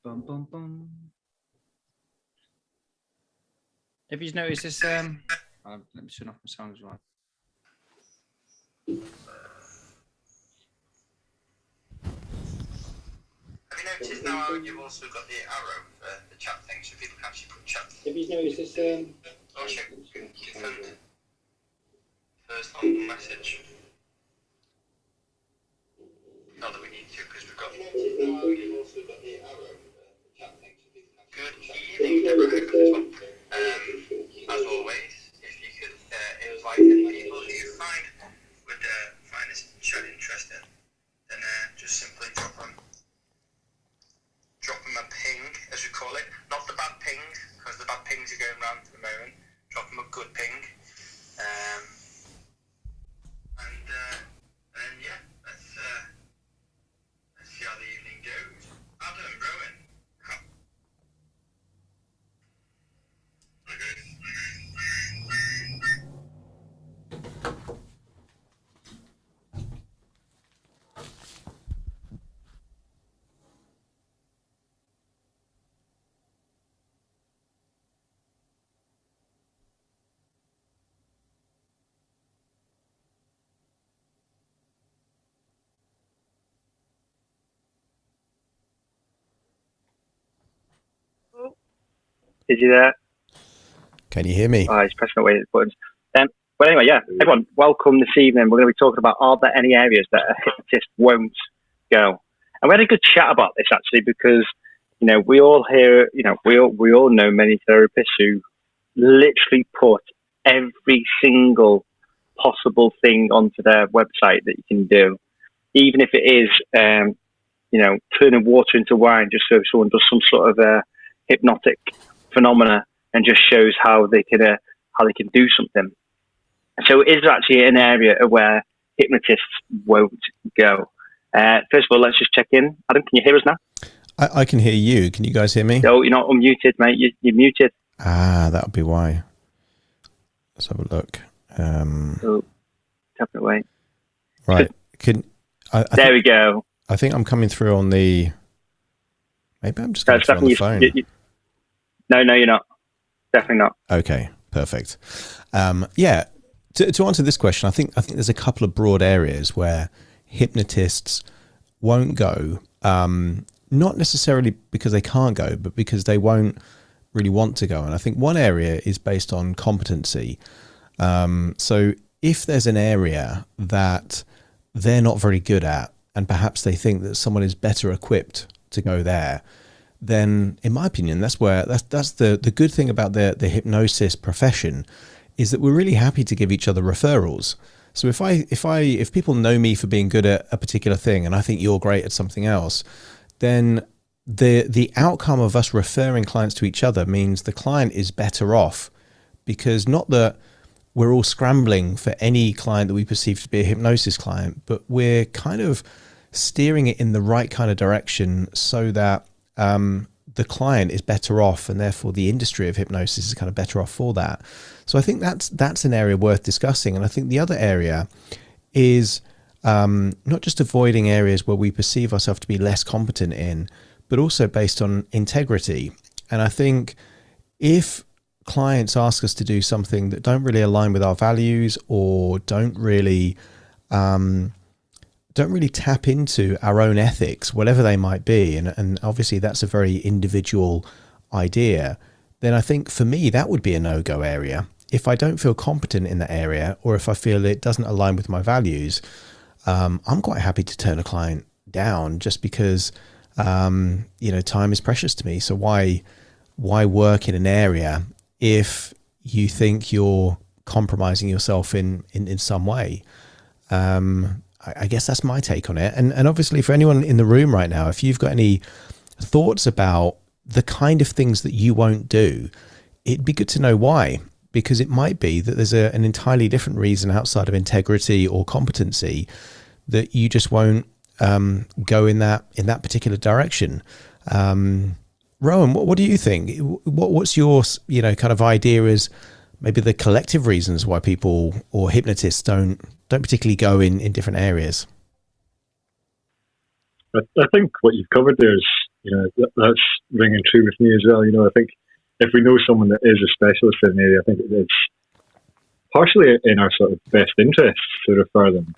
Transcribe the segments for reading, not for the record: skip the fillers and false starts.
Bum, bum, bum. Have you noticed this? Let me turn off my sound as well. Have you noticed now how you've also got the arrow for the chat thing, so people can actually put chat? Have you noticed this? Oh, check first on message. Not that we need to, because we've got. Have you noticed now how you've also got the arrow for the chat thing, so people can actually put chat? Good evening, everyone. As always, if you could invite any people who you find would find this chat interesting, then just simply drop them a ping, as we call it. Not the bad ping, because the bad pings are going around at the moment. Drop them a good ping. And yeah, let's see how the evening goes. Adam, Rowan. Is he there? Can you hear me? Oh, he's pressing away his buttons. But anyway, yeah, everyone, welcome this evening. We're going to be talking about, are there any areas that a hypnotist won't go? And we had a good chat about this actually, because, you know, we all hear, you know, we all know many therapists who literally put every single possible thing onto their website that you can do, even if it is, you know, turning water into wine, just so someone does some sort of hypnotic phenomena and just shows how they can do something. So it is actually an area where hypnotists won't go. First of all, let's just check in. Adam, can you hear us now? I can hear you. Can you guys hear me? No, you're not unmuted, mate. You're muted. Ah, that would be why. Let's have a look. Tap it away. Right. There we go. I think I'm coming through on the... Maybe I'm just coming through on the phone. No, you're not. Definitely not. Okay, perfect. Yeah, to answer this question, I think there's a couple of broad areas where hypnotists won't go, not necessarily because they can't go, but because they won't really want to go. And I think one area is based on competency. So if there's an area that they're not very good at, and perhaps they think that someone is better equipped to go there, then in my opinion, that's the good thing about the hypnosis profession, is that we're really happy to give each other referrals. So if people know me for being good at a particular thing and I think you're great at something else, then the outcome of us referring clients to each other means the client is better off, because not that we're all scrambling for any client that we perceive to be a hypnosis client, but we're kind of steering it in the right kind of direction so that the client is better off, and therefore the industry of hypnosis is kind of better off for that. So I think that's an area worth discussing. And I think the other area is not just avoiding areas where we perceive ourselves to be less competent in, but also based on integrity. And I think if clients ask us to do something that don't really align with our values, or don't really tap into our own ethics, whatever they might be, and obviously that's a very individual idea, then I think for me that would be a no-go area. If I don't feel competent in that area, or if I feel it doesn't align with my values, I'm quite happy to turn a client down, just because time is precious to me. So why work in an area if you think you're compromising yourself in some way? I guess that's my take on it. And obviously for anyone in the room right now, if you've got any thoughts about the kind of things that you won't do, it'd be good to know why, because it might be that there's an entirely different reason outside of integrity or competency that you just won't go in that particular direction. Rowan, what do you think? What's your kind of idea as maybe the collective reasons why people or hypnotists don't particularly go in different areas? I think what you've covered there is that's ringing true with me as well. I think if we know someone that is a specialist in an area, I think it's partially in our sort of best interests to refer them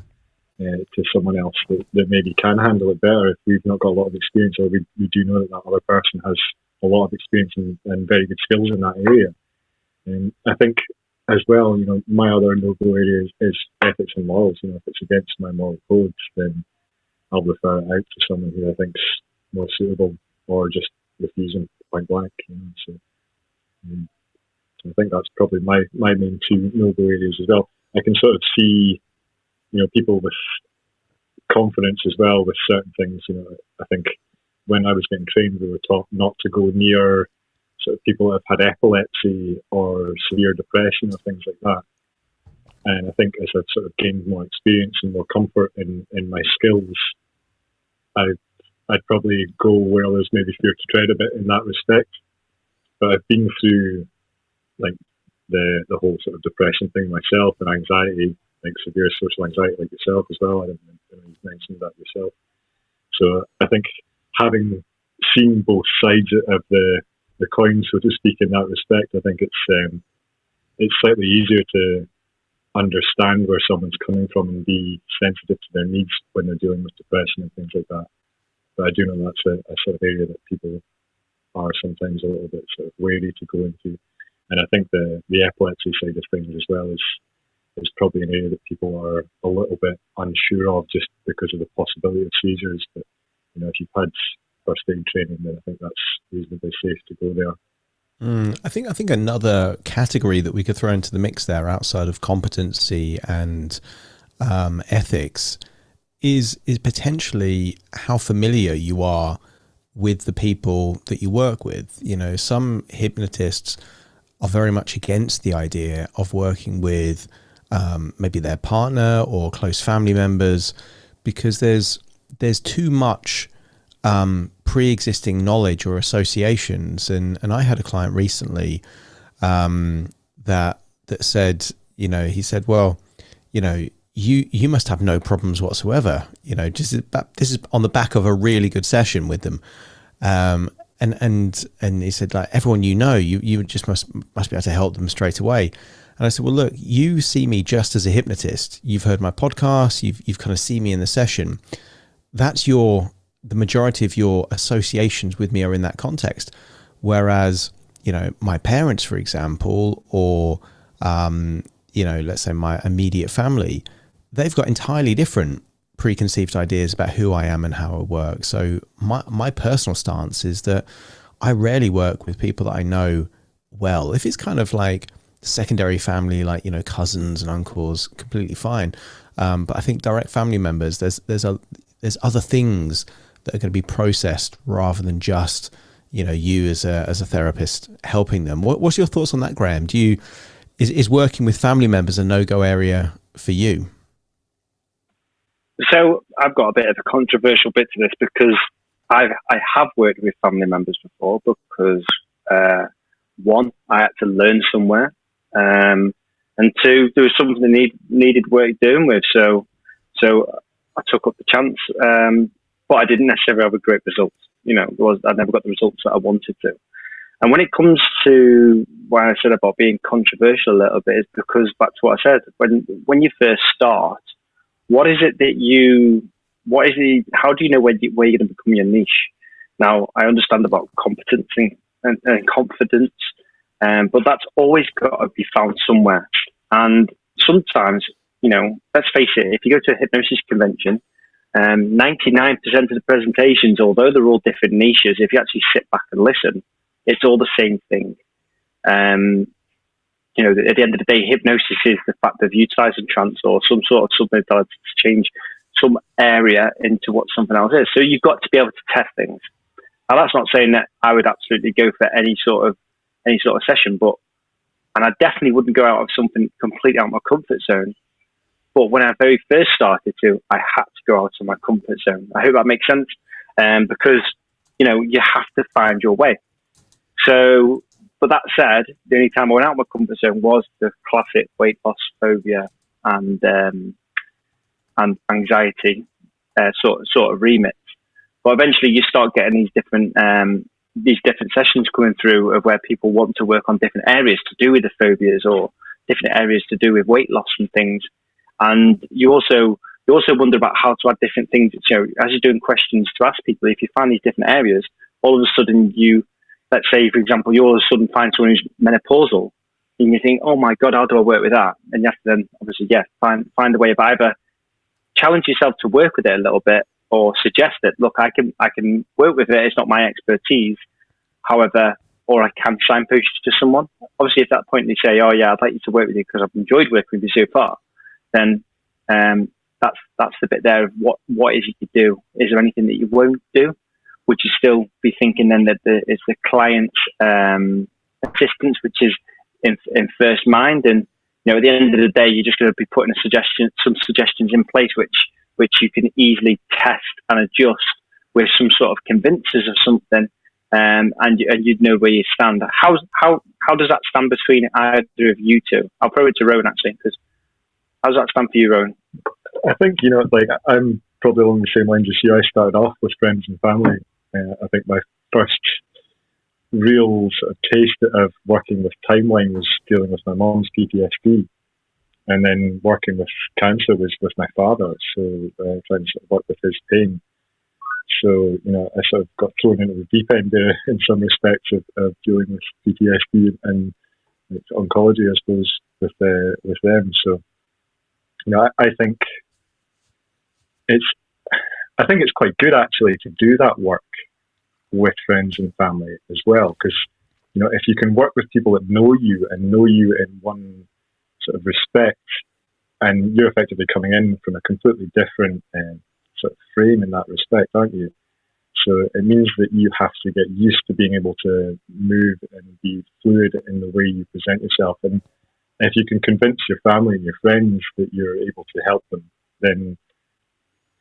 to someone else that maybe can handle it better if we've not got a lot of experience, or we do know that other person has a lot of experience and very good skills in that area. And I think as well, my other no-go area is ethics and morals. If it's against my moral codes, then I'll refer it out to someone who I think's more suitable, or just refuse them point blank. So I think that's probably my main two no-go areas as well. I can sort of see, people with confidence as well with certain things. I think when I was getting trained, we were taught not to go near sort of people that have had epilepsy or severe depression or things like that. And I think as I've sort of gained more experience and more comfort in my skills, I'd probably go where others maybe fear to tread a bit in that respect. But I've been through like the whole sort of depression thing myself, and anxiety, like severe social anxiety like yourself as well. I don't know if you've mentioned that yourself. So I think having seen both sides of the coin, so to speak, in that respect, I think it's slightly easier to understand where someone's coming from and be sensitive to their needs when they're dealing with depression and things like that. But I do know that's a sort of area that people are sometimes a little bit sort of wary to go into. And I think the epilepsy side of things as well is probably an area that people are a little bit unsure of, just because of the possibility of seizures. But if you've had first aid training, then I think that's reasonably safe to go there. I think another category that we could throw into the mix there, outside of competency and ethics, is potentially how familiar you are with the people that you work with. Some hypnotists are very much against the idea of working with maybe their partner or close family members, because there's too much pre-existing knowledge or associations. And I had a client recently that said, he said, well, you must have no problems whatsoever. This is on the back of a really good session with them. And he said, like, everyone you just must be able to help them straight away. And I said, well, look, you see me just as a hypnotist. You've heard my podcast. You've kind of seen me in the session. That's the majority of your associations with me are in that context. Whereas, my parents, for example, or, let's say my immediate family, they've got entirely different preconceived ideas about who I am and how I work. So my personal stance is that I rarely work with people that I know well. If it's kind of like secondary family, like, cousins and uncles, completely fine. But I think direct family members, there's other things that are going to be processed rather than just, you as a therapist helping them. What's your thoughts on that, Graham? Is working with family members a no-go area for you? So I've got a bit of a controversial bit to this, because I have worked with family members before, because one, I had to learn somewhere, and two, there was something that needed work doing with. So I took up the chance, but I didn't necessarily have a great result. I never got the results that I wanted to. And when it comes to what I said about being controversial a little bit, is because back to what I said, when you first start, how do you know where you're going to become your niche? Now, I understand about competency and confidence, but that's always got to be found somewhere. And sometimes, let's face it, if you go to a hypnosis convention, 99% of the presentations, although they're all different niches, if you actually sit back and listen, it's all the same thing. At the end of the day, hypnosis is the fact of utilizing trance or some sort of submodality to change some area into what something else is. So you've got to be able to test things. Now, that's not saying that I would absolutely go for any sort of session, and I definitely wouldn't go out of something completely out of my comfort zone. But when I very first started I had to go out of my comfort zone. I hope that makes sense, because you have to find your way. So, but that said, the only time I went out of my comfort zone was the classic weight loss phobia and anxiety sort of remit. But eventually you start getting these different sessions coming through of where people want to work on different areas to do with the phobias or different areas to do with weight loss and things. And you also wonder about how to add different things. You know, as you're doing questions to ask people, if you find these different areas, all of a sudden let's say, for example, you all of a sudden find someone who's menopausal, and you think, oh my God, how do I work with that? And you have to then obviously, find a way of either challenge yourself to work with it a little bit or suggest that, look, I can work with it. It's not my expertise. However, or I can signpost to someone. Obviously, at that point they say, oh yeah, I'd like you to work with you because I've enjoyed working with you so far. Then that's the bit there of what is it you do. Is there anything that you won't do? Would you still be thinking then that it's the client's assistance, which is in first mind? And you know, at the end of the day, you're just going to be putting some suggestions in place, which you can easily test and adjust with some sort of convincers of something, and you'd know where you stand. How does that stand between either of you two? I'll throw it to Rowan actually, because how does that stand for you, Rowan? I think, you know, like I'm probably along the same lines as you. I started off with friends and family. I think my first real sort of taste of working with timeline was dealing with my mom's PTSD, and then working with cancer was with my father. So trying to sort of work with his pain. So, you know, I sort of got thrown into the deep end there in some respects of dealing with PTSD and oncology, I suppose, with them. So, you know, I think it's quite good actually to do that work with friends and family as well, because, you know, if you can work with people that know you and know you in one sort of respect, and you're effectively coming in from a completely different sort of frame in that respect, aren't you? So it means that you have to get used to being able to move and be fluid in the way you present yourself. And if you can convince your family and your friends that you're able to help them, then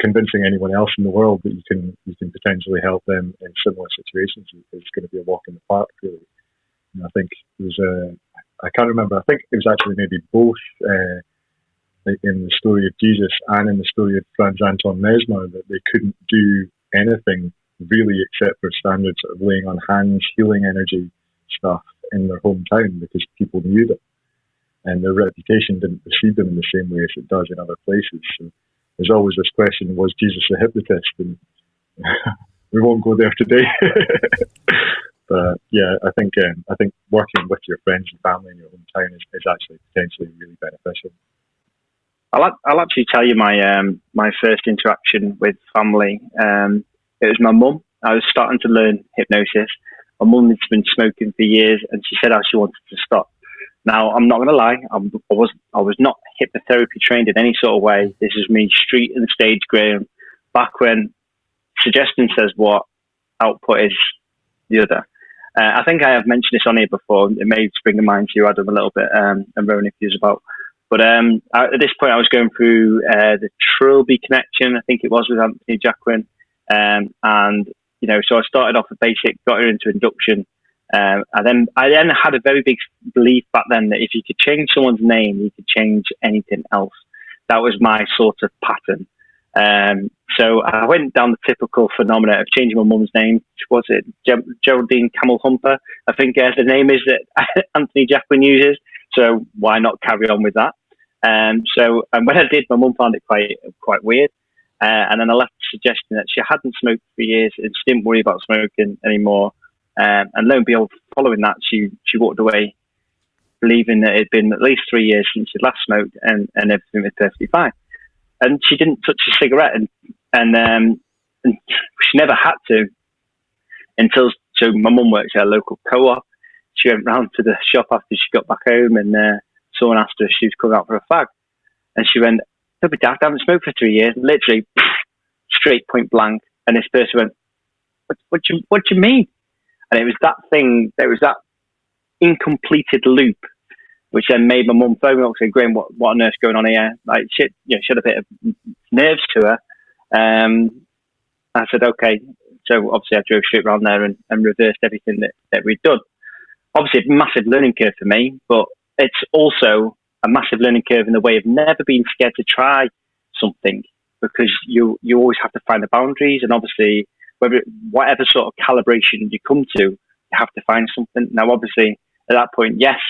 convincing anyone else in the world that you can potentially help them in similar situations is going to be a walk in the park, really. And I think it was I can't remember. I think it was actually maybe both in the story of Jesus and in the story of Franz Anton Mesmer, that they couldn't do anything really except for standard sort of laying on hands, healing energy stuff in their hometown, because people knew them and their reputation didn't precede them in the same way as it does in other places. So there's always this question, was Jesus a hypnotist? And we won't go there today. But yeah, I think working with your friends and family in your hometown is actually potentially really beneficial. I'll actually tell you my first interaction with family. It was my mum. I was starting to learn hypnosis. My mum had been smoking for years, and she said how she wanted to stop. Now, I'm not going to lie. I was not hypnotherapy trained in any sort of way. This is me street and stage ground. Back when suggestion says what, output is the other. I think I have mentioned this on here before. It may spring to mind to you, Adam, a little bit, and Rowan, if you's about. But at this point, I was going through the Trilby connection, I think it was, with Anthony Jacquin. And, you know, so I started off with basic, got her into induction. I then had a very big belief back then that if you could change someone's name, you could change anything else. That was my sort of pattern. So I went down the typical phenomena of changing my mum's name. Was it Geraldine Camel Humper? I think the name is that Anthony Jacquin uses. So why not carry on with that? And when I did, my mum found it quite weird. And then I left suggesting that she hadn't smoked for years and she didn't worry about smoking anymore. And lo and behold, following that, she walked away believing that it had been at least 3 years since she'd last smoked and everything was perfectly fine. And she didn't touch a cigarette, and she never had to until. So my mum works at a local co-op. She went round to the shop after she got back home, and someone asked her if she was coming out for a fag, and she went, "Don't be daft, I haven't smoked for 3 years." Literally, straight point blank. And this person went, "What do you mean?" And it was that thing. There was that incompleted loop, which then made my mum phone me up and say, "Graham, what on earth's going on here?" Like, shit, you know, she had a bit of nerves to her. I said, okay. So obviously I drove straight around there and reversed everything that we'd done. Obviously a massive learning curve for me, but it's also a massive learning curve in the way of never being scared to try something, because you always have to find the boundaries. And obviously whatever sort of calibration you come to, you have to find something. Now, obviously, at that point, yes,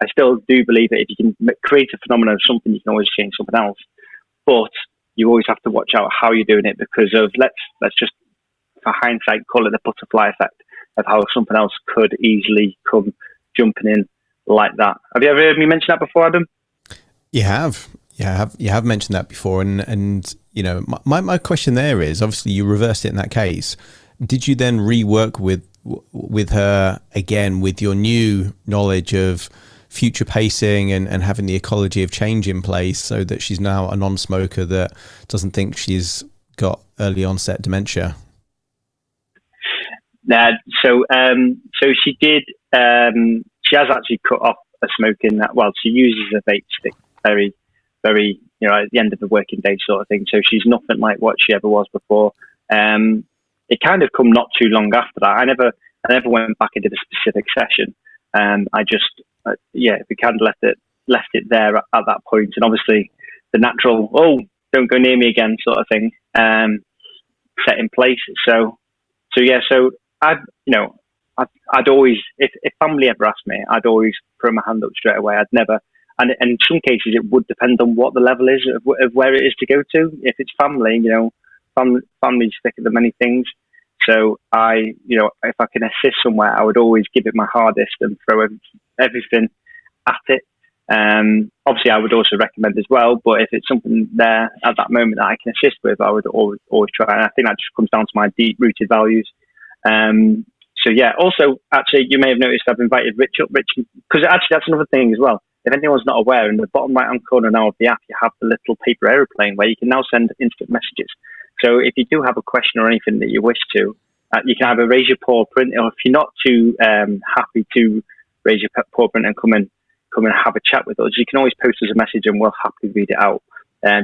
I still do believe that if you can create a phenomenon of something, you can always change something else. But you always have to watch out how you're doing it, because of let's just, for hindsight, call it the butterfly effect of how something else could easily come jumping in like that. Have you ever heard me mention that before, Adam? You have. You have mentioned that before, and you know, my question there is, obviously you reversed it in that case. Did you then rework with her again with your new knowledge of future pacing and having the ecology of change in place, so that she's now a non-smoker that doesn't think she's got early onset dementia? So she did. She has actually cut off a smoking. Well, she uses a vape stick very, very, at the end of the working day sort of thing. So she's nothing like what she ever was before. It kind of come not too long after that. I never went back and did a specific session. I just, we kind of left it there at that point. And obviously the natural, don't go near me again sort of thing, set in place. So I'd always, if family ever asked me, I'd always throw my hand up straight away. I'd never, and in some cases it would depend on what the level is of where it is to go to. If it's family, family's thicker than many things. So if I can assist somewhere, I would always give it my hardest and throw everything at it. Obviously I would also recommend as well, but if it's something there at that moment that I can assist with, I would always try. And I think that just comes down to my deep rooted values. Also, actually, you may have noticed I've invited Rich up, because actually that's another thing as well. If anyone's not aware, in the bottom right-hand corner now of the app, you have the little paper aeroplane where you can now send instant messages. So if you do have a question or anything that you wish to, you can either raise your paw print, or if you're not too happy to raise your paw print and come and have a chat with us, you can always post us a message and we'll happily read it out.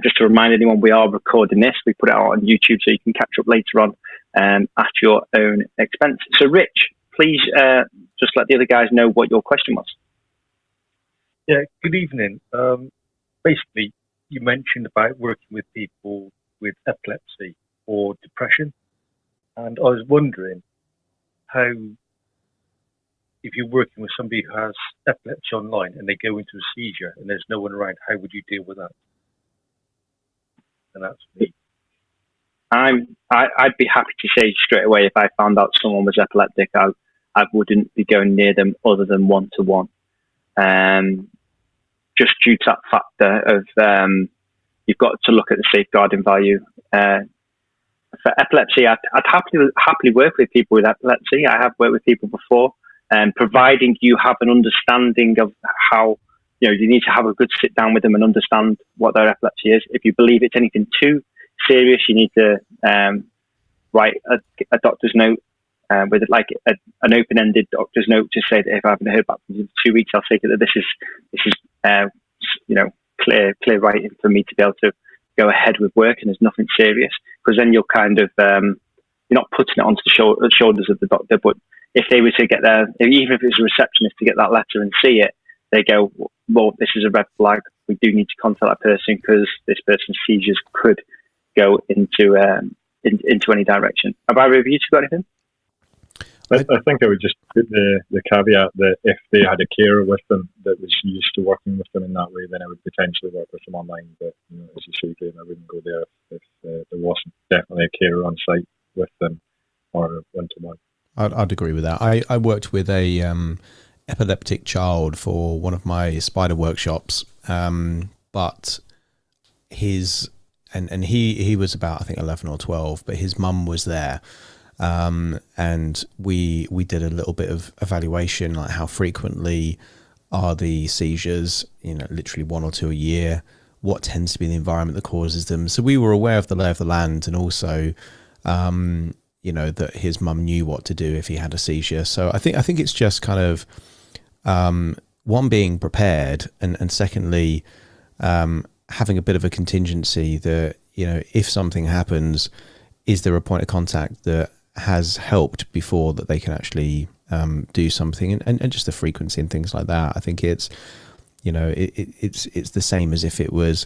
Just to remind anyone, we are recording this. We put it out on YouTube, so you can catch up later on at your own expense. So, Rich, please just let the other guys know what your question was. Yeah, good evening. Basically, you mentioned about working with people with epilepsy or depression, and I was wondering how, if you're working with somebody who has epilepsy online and they go into a seizure and there's no one around, how would you deal with that? And that's me. I'd be happy to say straight away, if I found out someone was epileptic, I wouldn't be going near them other than one-to-one. Just due to that factor of you've got to look at the safeguarding value. For epilepsy, I'd happily work with people with epilepsy. I have worked with people before, providing you have an understanding of how, you need to have a good sit down with them and understand what their epilepsy is. If you believe it's anything too serious, you need to write a doctor's note with an open-ended doctor's note to say that if I haven't heard back from you in 2 weeks, I'll say that this is clear writing for me to be able to go ahead with work, and there's nothing serious, because then you're kind of you're not putting it onto the shoulders of the doctor. But if they were to get there, even if it's a receptionist to get that letter and see it, they go, well, this is a red flag. We do need to contact that person because this person's seizures could go into any direction. Have either of you two got anything? I think I would just put the caveat that if they had a carer with them that was used to working with them in that way, then I would potentially work with them online. But as you say, Graham, I wouldn't go there if there wasn't definitely a carer on site with them or one-to-one. I'd agree with that. I worked with a epileptic child for one of my spider workshops, but he was about, I think, 11 or 12, but his mum was there. And we did a little bit of evaluation, like how frequently are the seizures, literally 1 or 2 a year, what tends to be the environment that causes them. So we were aware of the lay of the land, and also, that his mum knew what to do if he had a seizure. So I think it's just kind of, one, being prepared, and secondly, having a bit of a contingency that, if something happens, is there a point of contact that has helped before that they can actually do something, and just the frequency and things like that. I think it's, it's the same as if it was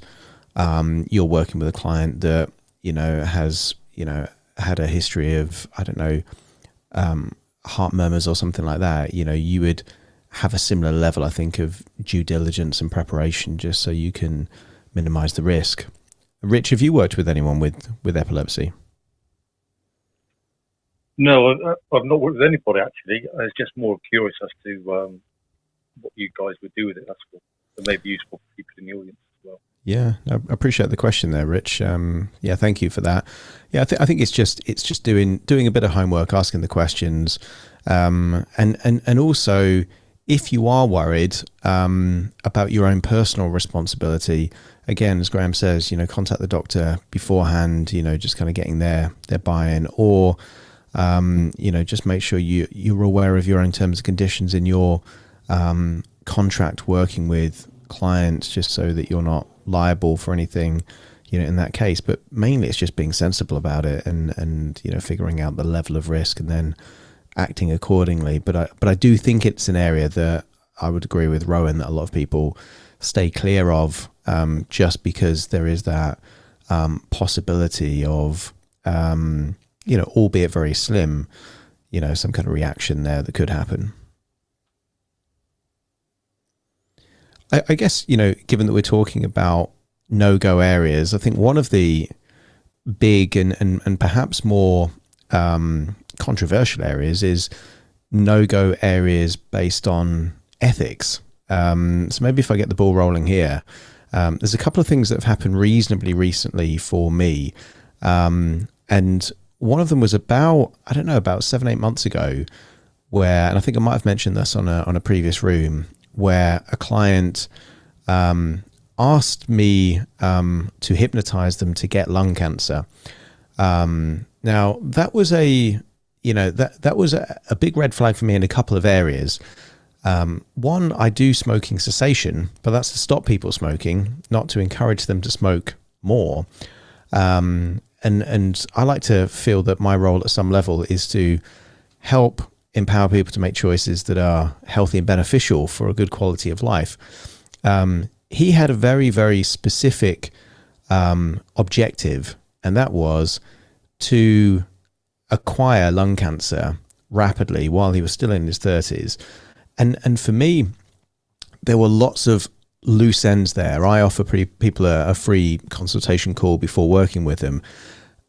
you're working with a client that, has, had a history of, I don't know, heart murmurs or something like that, you would have a similar level, I think, of due diligence and preparation just so you can minimize the risk. Rich, have you worked with anyone with epilepsy? No, I've not worked with anybody, actually. I was just more curious as to what you guys would do with it. That's all. It may be useful for people in the audience as well. Yeah, I appreciate the question there, Rich. Yeah, thank you for that. Yeah, I think it's just doing a bit of homework, asking the questions, and also, if you are worried about your own personal responsibility, again, as Graham says, contact the doctor beforehand. Just kind of getting their buy-in, or just make sure you're aware of your own terms and conditions in your contract working with clients, just so that you're not liable for anything, in that case. But mainly it's just being sensible about it and figuring out the level of risk and then acting accordingly. But I do think it's an area that I would agree with Rowan, that a lot of people stay clear of, just because there is that possibility of, albeit very slim, some kind of reaction there that could happen. I guess, given that we're talking about no-go areas, I think one of the big and perhaps more controversial areas is no-go areas based on ethics. So maybe if I get the ball rolling here, there's a couple of things that have happened reasonably recently for me. And one of them was about 7-8 months ago, where, and I think I might have mentioned this on a previous room, where a client asked me to hypnotize them to get lung cancer. Now that was that was a big red flag for me in a couple of areas. One, I do smoking cessation, but that's to stop people smoking, not to encourage them to smoke more. And I like to feel that my role at some level is to help empower people to make choices that are healthy and beneficial for a good quality of life. He had a very, very specific objective, and that was to acquire lung cancer rapidly while he was still in his 30s. And for me, there were lots of loose ends there. I offer people a free consultation call before working with them,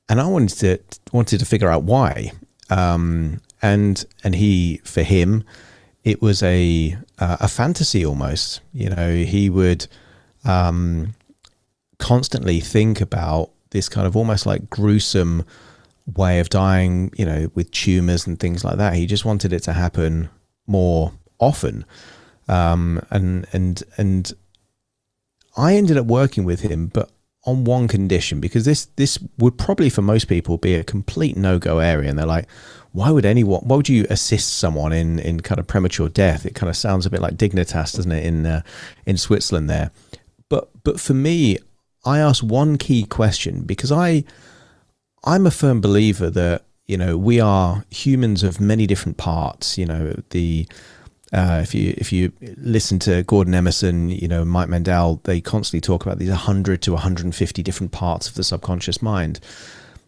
and I wanted to figure out why. And for him, it was a fantasy almost. He would constantly think about this kind of almost like gruesome way of dying, with tumors and things like that. He just wanted it to happen more often. And I ended up working with him, but on one condition, because this would probably for most people be a complete no-go area. And they're like, why would you assist someone in kind of premature death? It kind of sounds a bit like Dignitas, doesn't it, in Switzerland there. But for me, I asked one key question, because I'm a firm believer that, we are humans of many different parts. If you listen to Gordon Emerson, Mike Mandel, they constantly talk about these 100 to 150 different parts of the subconscious mind.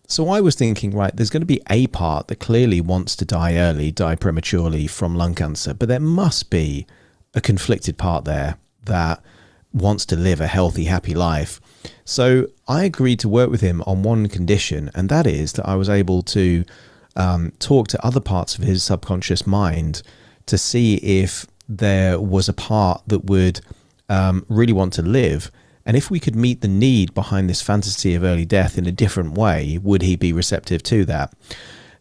So I was thinking, right, there's going to be a part that clearly wants to die prematurely from lung cancer, but there must be a conflicted part there that wants to live a healthy, happy life. So I agreed to work with him on one condition, and that is that I was able to talk to other parts of his subconscious mind to see if there was a part that would really want to live. And if we could meet the need behind this fantasy of early death in a different way, would he be receptive to that?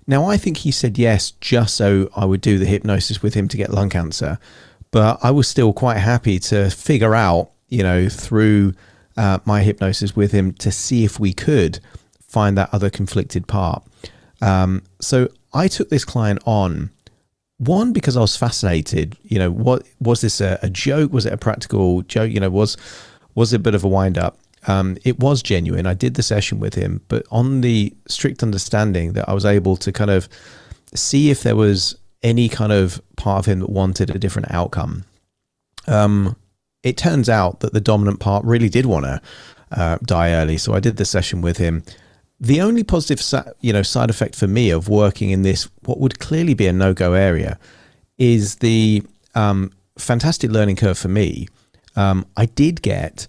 Now, I think he said yes, just so I would do the hypnosis with him to get lung cancer. But I was still quite happy to figure out, through my hypnosis with him, to see if we could find that other conflicted part. So I took this client on, one, because I was fascinated. What was this a joke? Was it a practical joke? Was it a bit of a wind up? It was genuine. I did the session with him, but on the strict understanding that I was able to kind of see if there was any kind of part of him that wanted a different outcome. It turns out that the dominant part really did want to die early. So I did the session with him. The only positive side effect for me of working in this, what would clearly be a no-go area, is the fantastic learning curve for me. I did get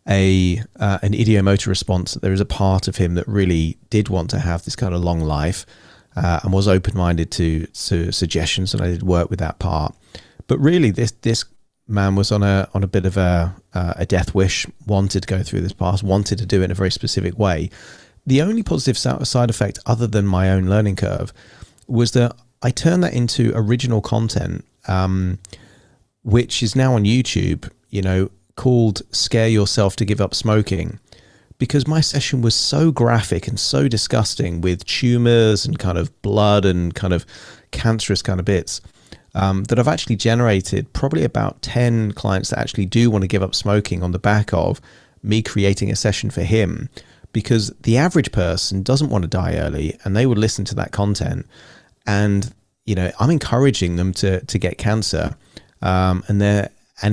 an ideomotor response that there is a part of him that really did want to have this kind of long life, and was open-minded to suggestions, and I did work with that part. But really, this man was on a bit of a death wish, wanted to go through this path, wanted to do it in a very specific way. The only positive side effect, other than my own learning curve, was that I turned that into original content, which is now on YouTube, called Scare Yourself to Give Up Smoking, because my session was so graphic and so disgusting, with tumors and kind of blood and kind of cancerous kind of bits, that I've actually generated probably about 10 clients that actually do want to give up smoking on the back of me creating a session for him. Because the average person doesn't want to die early, and they would listen to that content, and I'm encouraging them to get cancer, and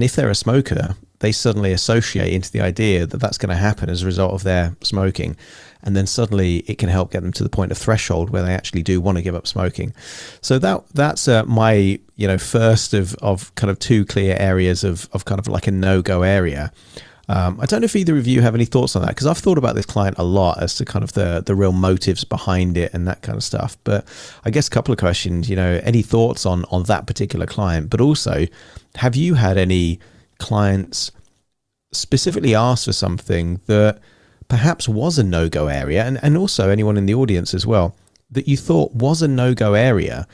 if they're a smoker, they suddenly associate into the idea that that's going to happen as a result of their smoking, and then suddenly it can help get them to the point of threshold where they actually do want to give up smoking. So that's my first of kind of two clear areas of kind of like a no-go area. I don't know if either of you have any thoughts on that, because I've thought about this client a lot as to kind of the real motives behind it and that kind of stuff. But I guess a couple of questions, any thoughts on that particular client, but also, have you had any clients specifically ask for something that perhaps was a no-go area, and also anyone in the audience as well, that you thought was a no-go area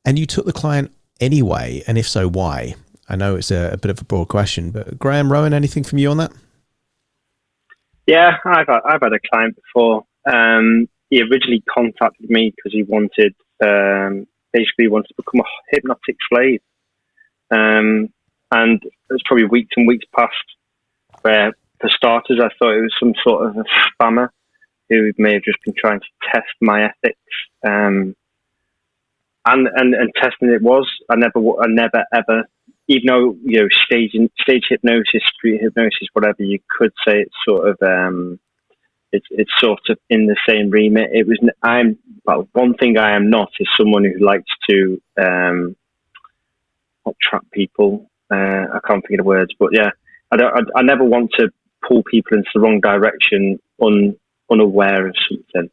and you took the client anyway, and if so, why? I know it's a bit of a broad question, but Graham, Rowan, anything from you on that? Yeah, I've had a client before. He originally contacted me because he wanted to become a hypnotic slave. And there's probably weeks and weeks past where, for starters, I thought it was some sort of a spammer who may have just been trying to test my ethics. And testing it was. I never ever, even though stage hypnosis, street hypnosis, whatever, you could say it's sort of it's sort of in the same remit. One thing I am not is someone who likes to not trap people. I can't think of the words, but yeah, I never want to pull people into the wrong direction unaware of something.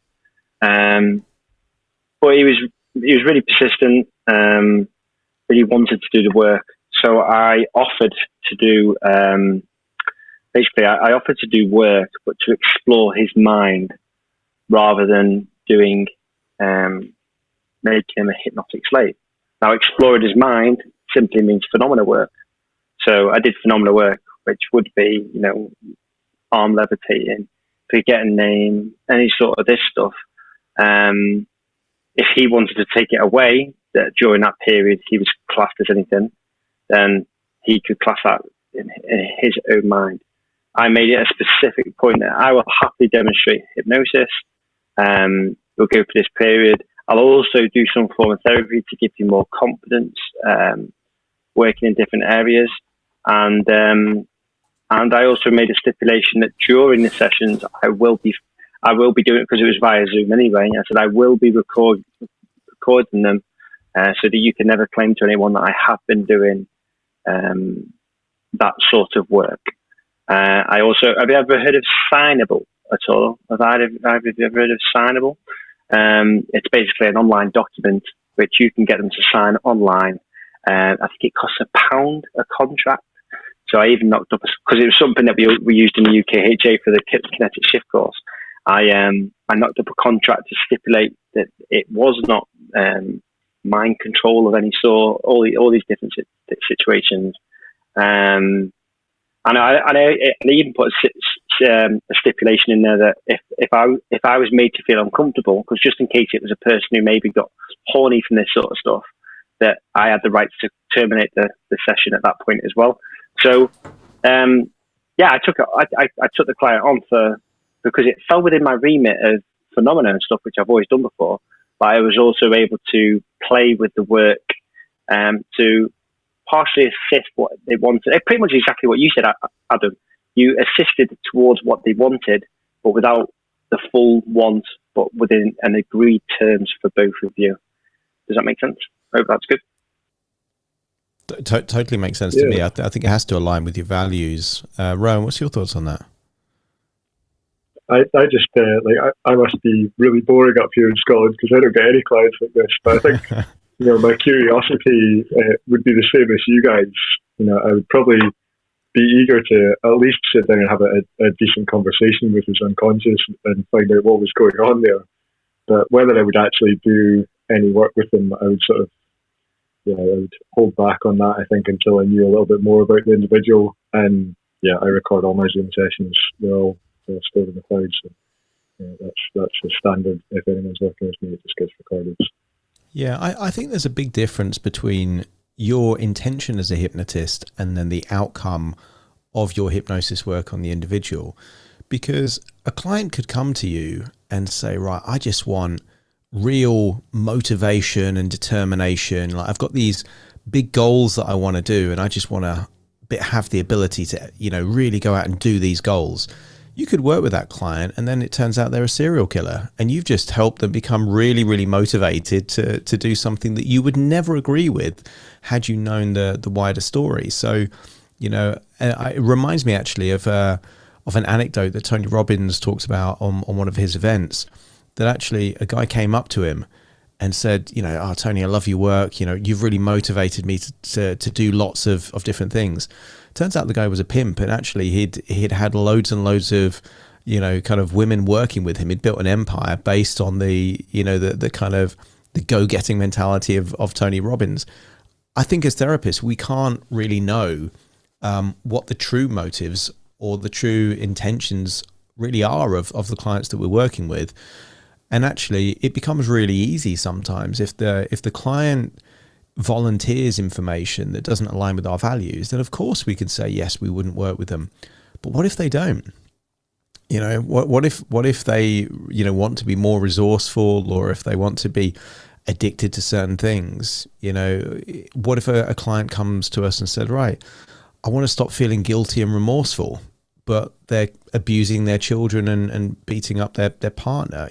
But he was really persistent. Really wanted to do the work. So I offered to do, I offered to do work, but to explore his mind rather than doing, making him a hypnotic slave. Now, exploring his mind simply means phenomena work. So I did phenomena work, which would be, arm levitating, forget a name, any sort of this stuff. If he wanted to take it away, that during that period he was classed as anything, then he could class that in his own mind. I made it a specific point that I will happily demonstrate hypnosis. We'll go for this period. I'll also do some form of therapy to give you more confidence, working in different areas. And I also made a stipulation that during the sessions, I will be doing it, because it was via Zoom anyway. I said I will be recording them, so that you can never claim to anyone that I have been doing that sort of work. Have you ever heard of Signable at all? Have you ever heard of Signable? It's basically an online document which you can get them to sign online. I think it costs £1 a contract. So I even knocked up, because it was something that we used in the UKHA for the kinetic shift course. I knocked up a contract to stipulate that it was not mind control of any sort, all these different situations. And I even put a stipulation in there that if I was made to feel uncomfortable, because just in case it was a person who maybe got horny from this sort of stuff, that I had the right to terminate the session at that point as well. So I took the client on because it fell within my remit of phenomena and stuff, which I've always done before. But I was also able to play with the work to partially assist what they wanted. Pretty much exactly what you said, Adam. You assisted towards what they wanted, but without the full want, but within an agreed terms for both of you. Does that make sense? I hope that's good. Totally makes sense to me. I think it has to align with your values. Rowan, what's your thoughts on that? I just I must be really boring up here in Scotland because I don't get any clients like this. But I think my curiosity would be the same as you guys. I would probably be eager to at least sit down and have a decent conversation with his unconscious and find out what was going on there. But whether I would actually do any work with him, I would sort of, I would hold back on that, I think, until I knew a little bit more about the individual. And I record all my Zoom sessions. They're all stored in the cloud. So that's the standard. If anyone's working with me, it just gets recorded. Yeah, I think there's a big difference between your intention as a hypnotist and then the outcome of your hypnosis work on the individual. Because a client could come to you and say, right, I just want real motivation and determination. Like, I've got these big goals that I want to do, and I just want to have the ability to, really go out and do these goals. You could work with that client, and then it turns out they're a serial killer, and you've just helped them become really, really motivated to do something that you would never agree with had you known the wider story. So, it reminds me actually of an anecdote that Tony Robbins talks about on one of his events, that actually a guy came up to him and said, oh, Tony, I love your work. You've really motivated me to do lots of different things. Turns out the guy was a pimp, and actually he'd had loads and loads of, kind of women working with him. He'd built an empire based on the kind of the go-getting mentality of Tony Robbins. I think as therapists, we can't really know what the true motives or the true intentions really are of the clients that we're working with. And actually, it becomes really easy sometimes if the client volunteers information that doesn't align with our values, then of course we can say yes, we wouldn't work with them. But what if they don't? What if they want to be more resourceful, or if they want to be addicted to certain things? What if a client comes to us and said, right, I want to stop feeling guilty and remorseful, but they're abusing their children and beating up their partner?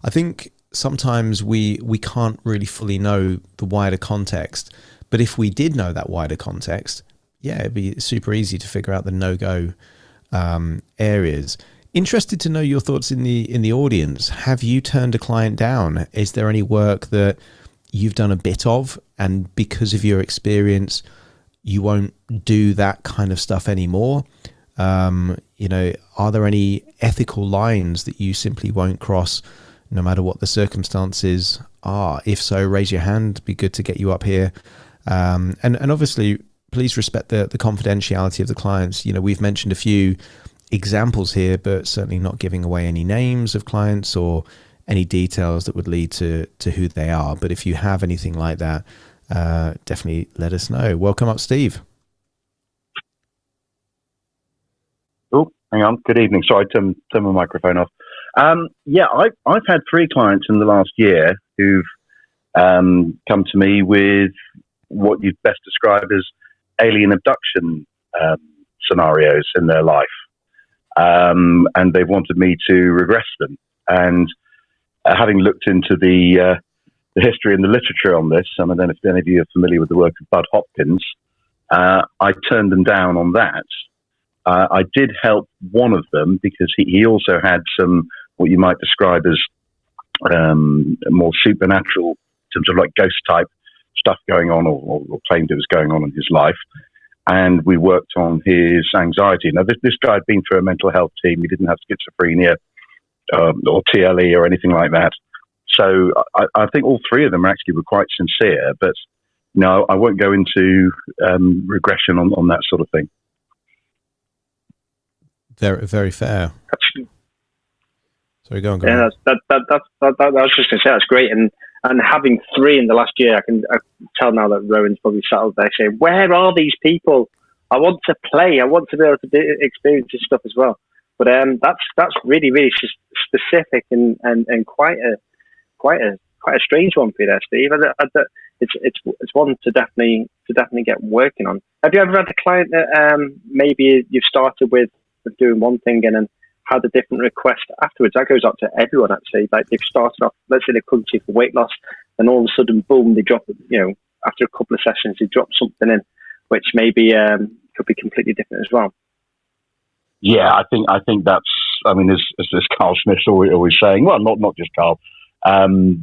I think sometimes we can't really fully know the wider context, but if we did know that wider context, it'd be super easy to figure out the no-go areas. Interested to know your thoughts in the audience. Have you turned a client down? Is there any work that you've done a bit of, and because of your experience, you won't do that kind of stuff anymore? Are there any ethical lines that you simply won't cross no matter what the circumstances are? If so, raise your hand. It'd be good to get you up here. And obviously, please respect the confidentiality of the clients. We've mentioned a few examples here, but certainly not giving away any names of clients or any details that would lead to who they are. But if you have anything like that, definitely let us know. Welcome up, Steve. Oh, hang on. Good evening. Sorry, turn my microphone off. I've had 3 clients in the last year who've come to me with what you'd best describe as alien abduction scenarios in their life. And they've wanted me to regress them. And having looked into the history and the literature on this, I don't know if any of you are familiar with the work of Bud Hopkins, I turned them down on that. I did help one of them because he also had some, what you might describe as more supernatural, in terms of like ghost type stuff going on, or claimed it was going on in his life. And we worked on his anxiety. Now, this guy had been through a mental health team. He didn't have schizophrenia or TLE or anything like that. So I think all 3 of them actually were quite sincere. But no, I won't go into regression on that sort of thing. Very, very fair. Sorry, go on. Yeah, that's I was just going to say that's great, and having 3 in the last year, I can tell now that Rowan's probably settled there, saying, "Where are these people? I want to play. I want to be able to experience this stuff as well." But that's really, really specific and quite a strange one for you there, Steve. It's one to definitely get working on. Have you ever had a client that maybe you've started with doing one thing and then had a different request afterwards. That goes up to everyone, actually. Like, they've started off, let's say they've come to you for weight loss, and all of a sudden, boom, they drop, after a couple of sessions, they drop something in, which maybe could be completely different as well. Yeah, I think that's, I mean, as Carl Smith's always saying, well, not just Carl, the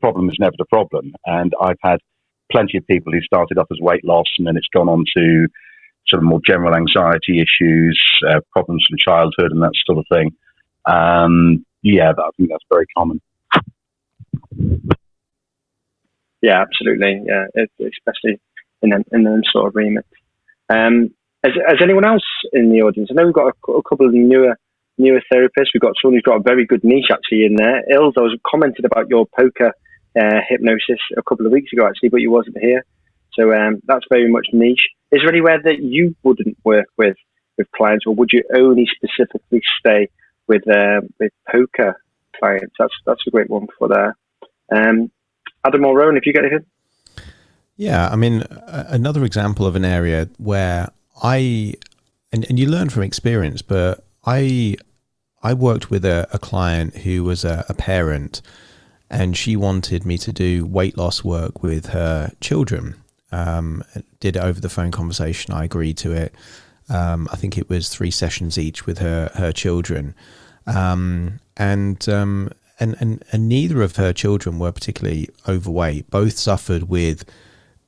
problem is never the problem. And I've had plenty of people who started off as weight loss, and then it's gone on to sort of more general anxiety issues, problems from childhood and that sort of thing. Yeah, I think that's very common. Yeah, absolutely. Yeah, especially in them sort of remit. Has anyone else in the audience? I know we've got a couple of newer therapists. We've got someone who's got a very good niche actually in there. Ilse, I was commented about your poker hypnosis a couple of weeks ago actually, but you wasn't here. So that's very much niche. Is there anywhere that you wouldn't work with clients, or would you only specifically stay with poker clients? That's a great one for there. Adam or Rowan, if you get anything. Yeah, I mean, another example of an area where and you learn from experience, but I worked with a client who was a parent, and she wanted me to do weight loss work with her children. Did it over the phone conversation. I agreed to it. I think it was 3 sessions each with her children. And neither of her children were particularly overweight. Both suffered with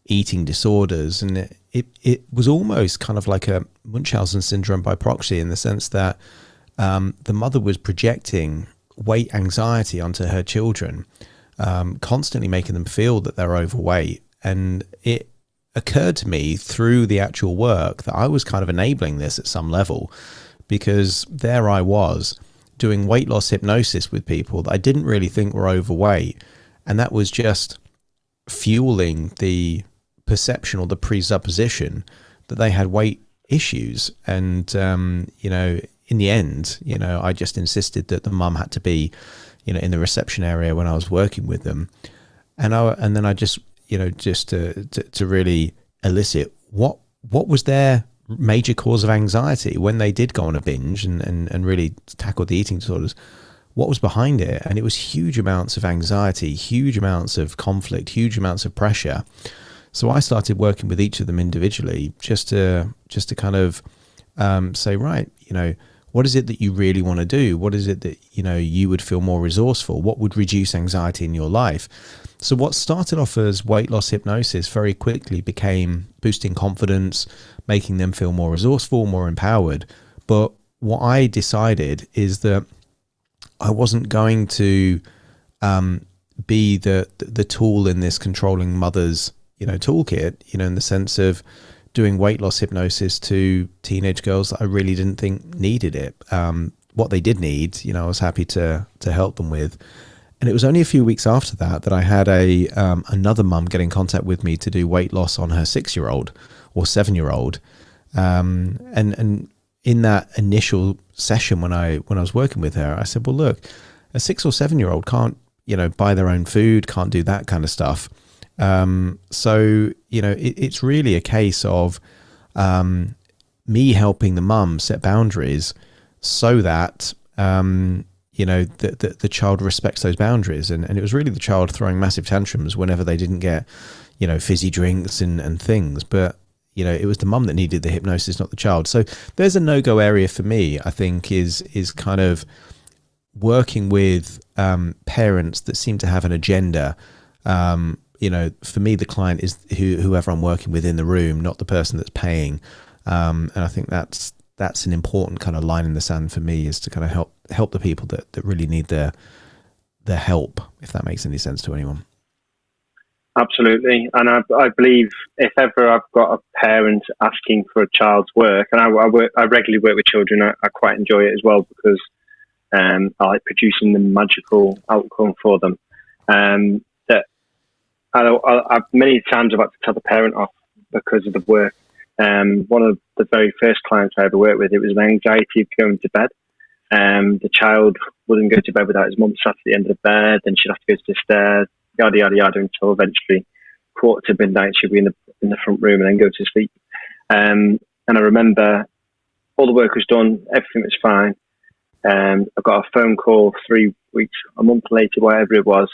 eating disorders, and it was almost kind of like a Munchausen syndrome by proxy, in the sense that the mother was projecting weight anxiety onto her children, constantly making them feel that they're overweight. And it occurred to me through the actual work that I was kind of enabling this at some level, because there I was doing weight loss hypnosis with people that I didn't really think were overweight, and that was just fueling the perception or the presupposition that they had weight issues. And in the end, I just insisted that the mum had to be in the reception area when I was working with them, and then I just to really elicit what was their major cause of anxiety when they did go on a binge and really tackle the eating disorders. What was behind it? And it was huge amounts of anxiety, huge amounts of conflict, huge amounts of pressure. So I started working with each of them individually, just to kind of say, right, what is it that you really want to do? What is it that you would feel more resourceful? What would reduce anxiety in your life? So what started off as weight loss hypnosis very quickly became boosting confidence, making them feel more resourceful, more empowered. But what I decided is that I wasn't going to be the tool in this controlling mother's toolkit, in the sense of doing weight loss hypnosis to teenage girls that I really didn't think needed it. What they did need, I was happy to help them with. And it was only a few weeks after that I had another mum get in contact with me to do weight loss on her 6-year-old or 7-year-old. And in that initial session when I was working with her, I said, well, look, a 6 or 7-year-old can't, buy their own food, can't do that kind of stuff. So, it's really a case of me helping the mum set boundaries so that, the child respects those boundaries. And it was really the child throwing massive tantrums whenever they didn't get, fizzy drinks and things. But, it was the mum that needed the hypnosis, not the child. So there's a no-go area for me, I think, is kind of working with parents that seem to have an agenda. For me, the client is whoever I'm working with in the room, not the person that's paying. And I think that's an important kind of line in the sand for me, is to kind of help the people that really need the help, if that makes any sense to anyone. Absolutely. And I believe if ever I've got a parent asking for a child's work, and I regularly work with children, I quite enjoy it as well, because I like producing the magical outcome for them. That I've many times I've had to tell the parent off because of the work. One of the very first clients I ever worked with, it was an anxiety of going to bed. The child wouldn't go to bed without his mum sat at the end of the bed, and she'd have to go to the stairs, yada, yada, yada, until eventually 1:45 she'd be in the front room and then go to sleep. And I remember all the work was done, everything was fine. I got a phone call 3 weeks, a month later, whatever it was.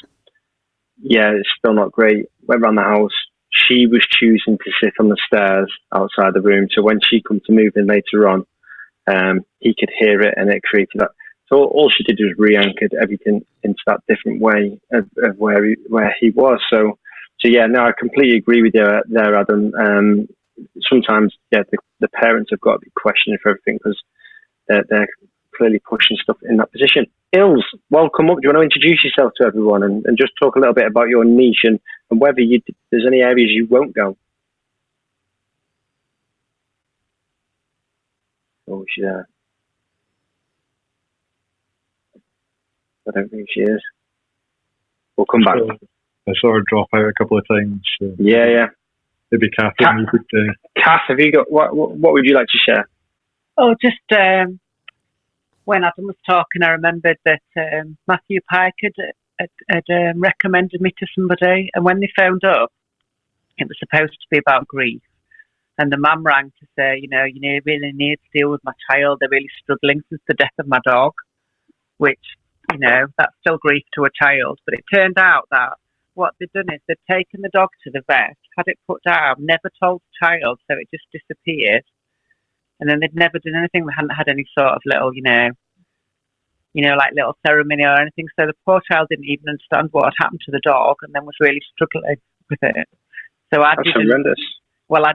Yeah, it's still not great. Went around the house. She was choosing to sit on the stairs outside the room. So when she come to move in later on, he could hear it, and it created that. So all she did was re-anchored everything into that different way of where he was. So yeah, no, I completely agree with you there, Adam. Sometimes, yeah, the parents have got to be questioning for everything because they're clearly pushing stuff in that position. Ills, welcome up. Do you want to introduce yourself to everyone and just talk a little bit about your niche and whether there's any areas you won't go? Oh, she's there. I don't think she is. We'll come back. I saw her drop out a couple of times. So Yeah. Maybe Catherine, you could... Kath, have you got what would you like to share? Oh, just when Adam was talking, I remembered that Matthew Pike had recommended me to somebody, and when they phoned up, it was supposed to be about grief. And the mum rang to say, you really need to deal with my child. They're really struggling since the death of my dog, which, that's still grief to a child. But it turned out that what they'd done is they'd taken the dog to the vet, had it put down, never told the child, so it just disappeared. And then they'd never done anything. They hadn't had any sort of little, like little ceremony or anything. So the poor child didn't even understand what had happened to the dog, and then was really struggling with it. So That's horrendous. Well, I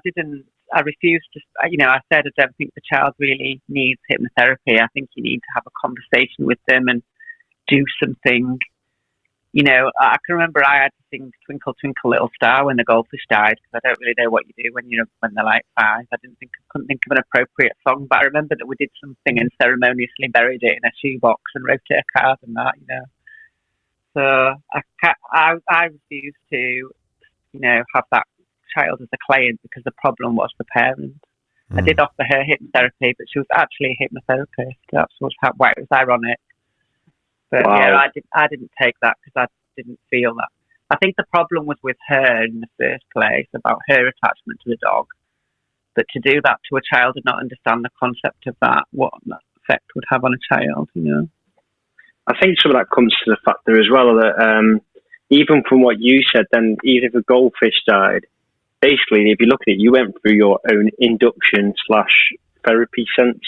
refused to, I said, I don't think the child really needs hypnotherapy. I think you need to have a conversation with them and do something. I can remember I had to sing Twinkle, Twinkle, Little Star when the goldfish died, because I don't really know what you do when they're like 5. I couldn't think of an appropriate song, but I remember that we did something and ceremoniously buried it in a shoebox and wrote it a card and that, So I refused to, have that child as a client because the problem was the parent. I did offer her hypnotherapy, but she was actually a hypnotherapist. That's why it was ironic. But wow. Yeah, I didn't take that because I didn't feel that. I think the problem was with her in the first place, about her attachment to the dog. But to do that to a child and not understand the concept of that, what that effect would have on a child, I think some of that comes to the factor as well that even from what you said, then even if a goldfish died, basically, if you look at it, you went through your own induction / therapy sense,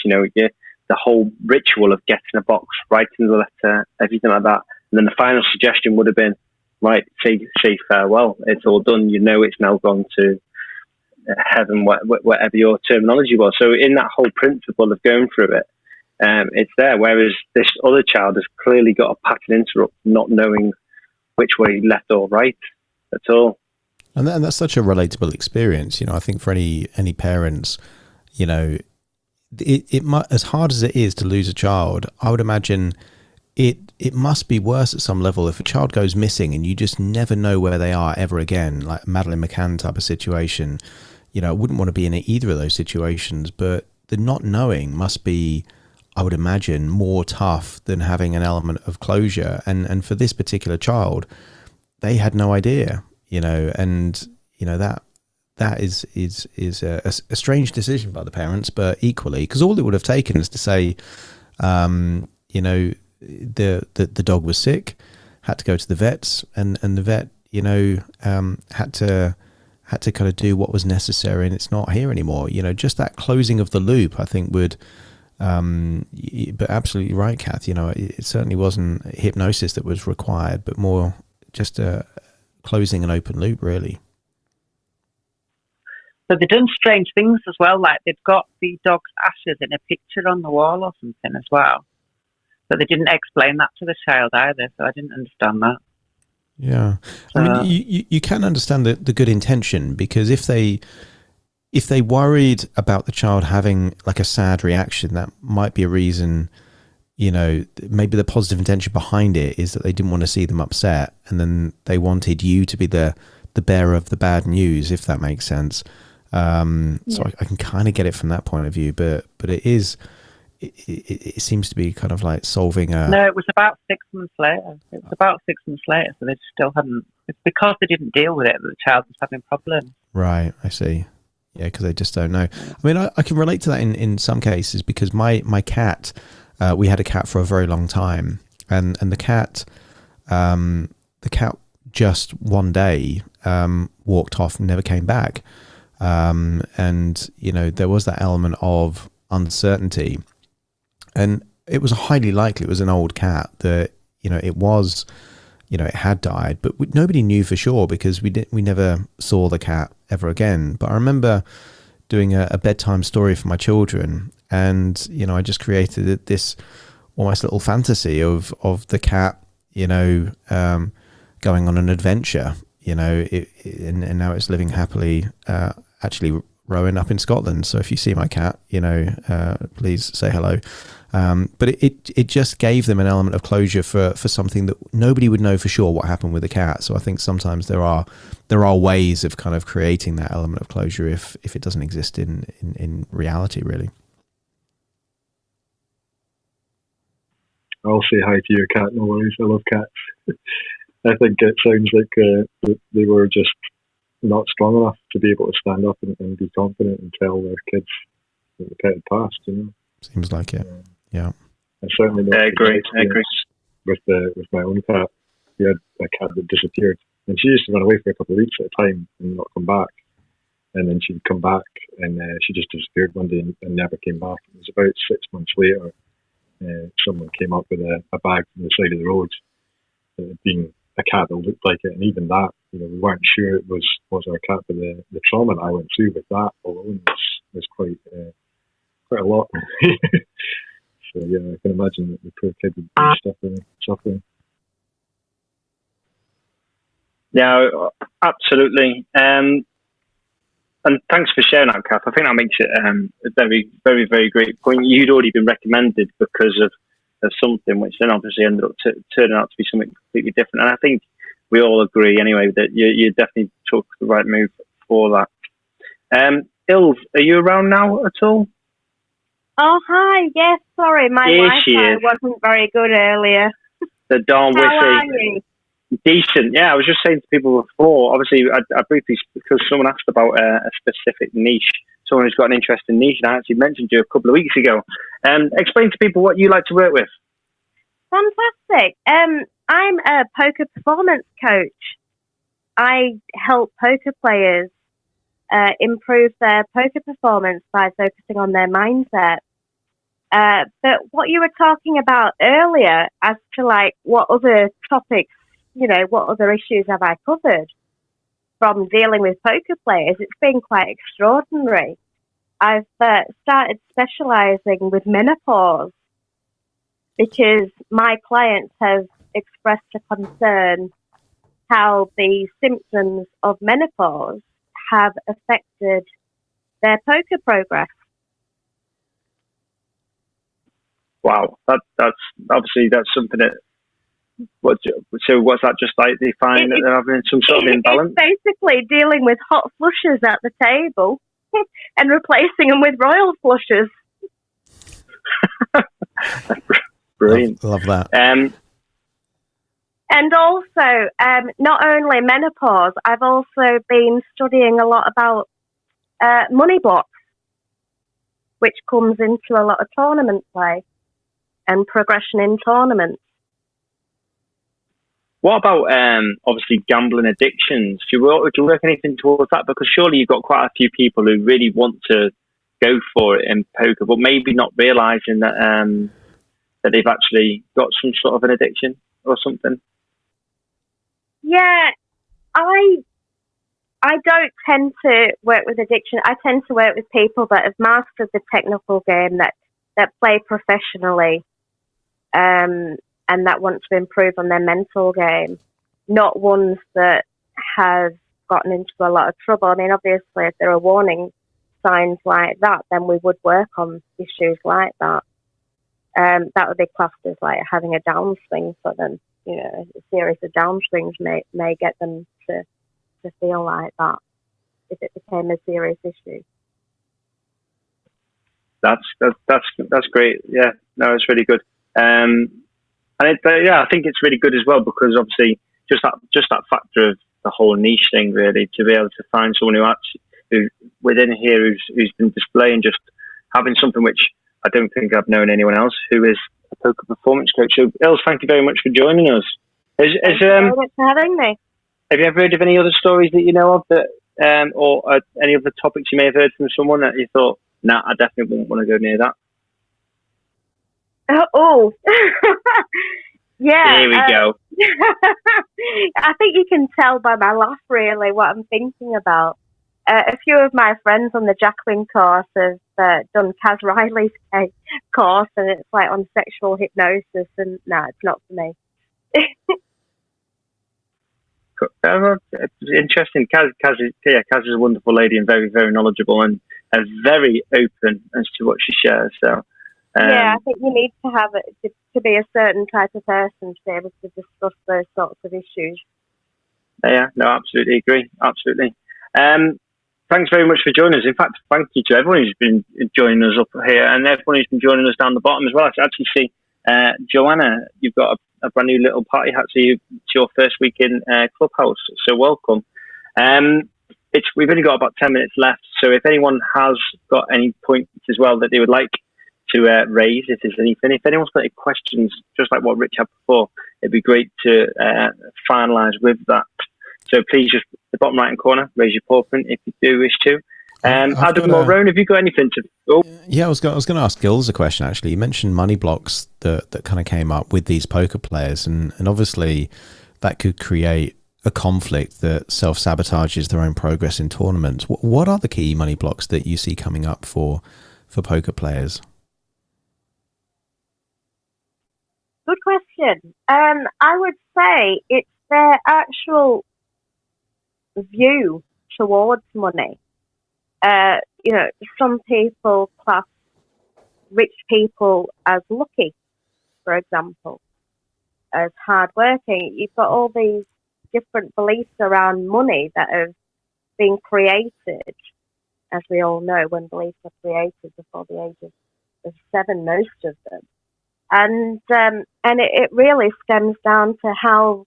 the whole ritual of getting a box, writing the letter, everything like that. And then the final suggestion would have been, right, say farewell. It's all done. It's now gone to heaven, whatever your terminology was. So in that whole principle of going through it, it's there. Whereas this other child has clearly got a pattern interrupt, not knowing which way left or right at all. And that's such a relatable experience. I think for any parents, it might, as hard as it is to lose a child, I would imagine it must be worse at some level if a child goes missing and you just never know where they are ever again, like Madeleine McCann type of situation. I wouldn't want to be in either of those situations, but the not knowing must be, I would imagine, more tough than having an element of closure. And for this particular child, they had no idea, and that is a strange decision by the parents, but equally, because all it would have taken is to say, the dog was sick, had to go to the vets, and the vet, had to kind of do what was necessary, and it's not here anymore. Just that closing of the loop, I think would. But absolutely right, Kath. It certainly wasn't hypnosis that was required, but more just closing an open loop, really. So they've done strange things as well, like they've got the dog's ashes in a picture on the wall or something as well. But they didn't explain that to the child either, so I didn't understand that. Yeah. I mean, you can understand the good intention, because if they worried about the child having like a sad reaction, that might be a reason, maybe the positive intention behind it is that they didn't want to see them upset, and then they wanted you to be the bearer of the bad news, if that makes sense. So I can kind of get it from that point of view, but it seems to be kind of like solving a... No, it was about 6 months later. So they still hadn't... It's because they didn't deal with it that the child was having problems. Right, I see. Yeah, because they just don't know. I mean, I can relate to that in some cases, because my cat, we had a cat for a very long time, and the cat just one day walked off and never came back. And, you know, there was that element of uncertainty, and it was highly likely it was an old cat that, you know, it was, you know, it had died, but nobody knew for sure because we never saw the cat ever again. But I remember doing a bedtime story for my children, and, you know, I just created this almost little fantasy of the cat, you know, going on an adventure, you know, and now it's living happily, actually rowing up in Scotland. So if you see my cat, you know, please say hello. But it just gave them an element of closure for something that nobody would know for sure what happened with the cat. So I think sometimes there are ways of kind of creating that element of closure if it doesn't exist in reality, really. I'll say hi to your cat, no worries. I love cats. I think it sounds like they were just not strong enough to be able to stand up and be confident and tell their kids that the pet had passed, you know. Seems like it. Yeah. I certainly know. I agree. With my own cat. We had a cat that disappeared, and she used to run away for a couple of weeks at a time and not come back. And then she'd come back, and she just disappeared one day and never came back. It was about 6 months later. Someone came up with a bag from the side of the road, being a cat that looked like it, and even that, you know, we weren't sure it was our cat, but the trauma that I went through with that alone was quite a lot. So yeah, I can imagine that the poor kid would be suffering. Yeah, absolutely. And thanks for sharing that, Kath. I think that makes it a very, very, very great point. You'd already been recommended because of something, which then obviously ended up turning out to be something completely different. And I think we all agree anyway that you definitely took the right move for that. Ilv, are you around now at all? Oh, hi. Yes, sorry. My Wi-Fi wasn't very good earlier. The darn Wi-Fi. How are you? Decent. Yeah, I was just saying to people before, obviously, I briefly, because someone asked about a specific niche, someone who's got an interesting niche, and I actually mentioned you a couple of weeks ago. Explain to people what you like to work with. Fantastic. I'm a poker performance coach. I help poker players improve their poker performance by focusing on their mindset. But what you were talking about earlier as to like what other topics, you know, what other issues have I covered from dealing with poker players? It's been quite extraordinary. I've started specialising with menopause because my clients have expressed a concern how the symptoms of menopause have affected their poker progress. Wow, that's obviously that's something that. What's that just like? They find that they're having some sort of imbalance. It's basically dealing with hot flushes at the table and replacing them with royal flushes. Brilliant, love that. And also, not only menopause, I've also been studying a lot about money blocks, which comes into a lot of tournament play and progression in tournaments. What about obviously gambling addictions? Do you work anything towards that? Because surely you've got quite a few people who really want to go for it in poker, but maybe not realising that that they've actually got some sort of an addiction or something. Yeah, I don't tend to work with addiction. I tend to work with people that have mastered the technical game, that play professionally, and that want to improve on their mental game, not ones that have gotten into a lot of trouble. I mean, obviously, if there are warning signs like that, then we would work on issues like that. That would be classed as like having a downswing for them. You know, a series of downswings may get them to feel like that if it became a serious issue. That's great. Yeah, no, it's really good. And I think it's really good as well because obviously just that factor of the whole niche thing really to be able to find someone who actually within here who's been displaying just having something which I don't think I've known anyone else who is a poker performance coach. So, Els, thank you very much for joining us. Thank you very much for having me. Have you ever heard of any other stories that you know of that, or any other topics you may have heard from someone that you thought, nah, I definitely wouldn't want to go near that? Oh, yeah. Here we go. I think you can tell by my laugh, really, what I'm thinking about. A few of my friends on the Jacqueline course have done Kaz Riley's course, and it's like on sexual hypnosis, and no, it's not for me. It's interesting. Kaz is a wonderful lady and very, very knowledgeable and very open as to what she shares. So, yeah, I think you need to have it to be a certain type of person to be able to discuss those sorts of issues. Yeah, no, absolutely agree. Absolutely. Thanks very much for joining us. In fact, thank you to everyone who's been joining us up here and everyone who's been joining us down the bottom as well. I actually see Joanna, you've got a brand new little party hat. So it's your first week in Clubhouse. So welcome. We've only got about 10 minutes left. So if anyone has got any points as well that they would like to raise, if there's anything, if anyone's got any questions, just like what Rich had before, it'd be great to finalise with that. So please, just the bottom right hand corner, raise your paw print if you do wish to. Adam or Rowan, have you got anything to? Oh. Yeah, I was going to ask Gills a question. Actually, you mentioned money blocks that kind of came up with these poker players, and obviously that could create a conflict that self-sabotages their own progress in tournaments. What are the key money blocks that you see coming up for poker players? Good question. I would say it's their actual view towards money. Some people class rich people as lucky, for example, as hardworking. You've got all these different beliefs around money that have been created, as we all know, when beliefs are created before the age of 7, most of them. And it really stems down to how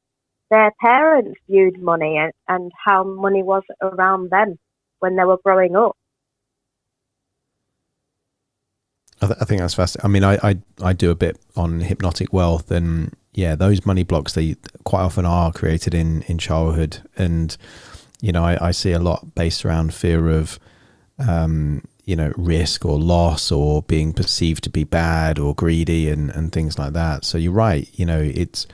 their parents viewed money and how money was around them when they were growing up. I think that's fascinating. I mean, I do a bit on hypnotic wealth, and yeah, those money blocks, they quite often are created in childhood, and I see a lot based around fear of risk or loss or being perceived to be bad or greedy and things like that. So you're right, it's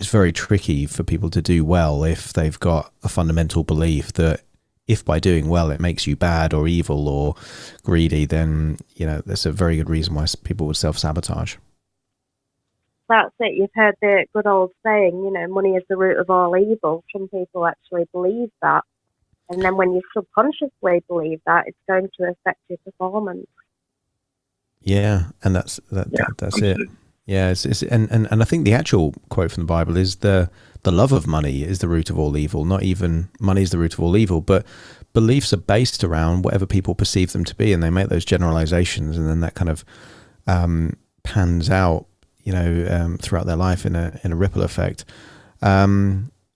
very tricky for people to do well if they've got a fundamental belief that if by doing well it makes you bad or evil or greedy, then that's a very good reason why people would self-sabotage. That's it. You've heard the good old saying, money is the root of all evil. Some people actually believe that. And then when you subconsciously believe that, it's going to affect your performance. Yeah, and that's it. Yeah, and I think the actual quote from the Bible is the love of money is the root of all evil. Not even money is the root of all evil, but beliefs are based around whatever people perceive them to be, and they make those generalizations, and then that kind of pans out, throughout their life in a ripple effect.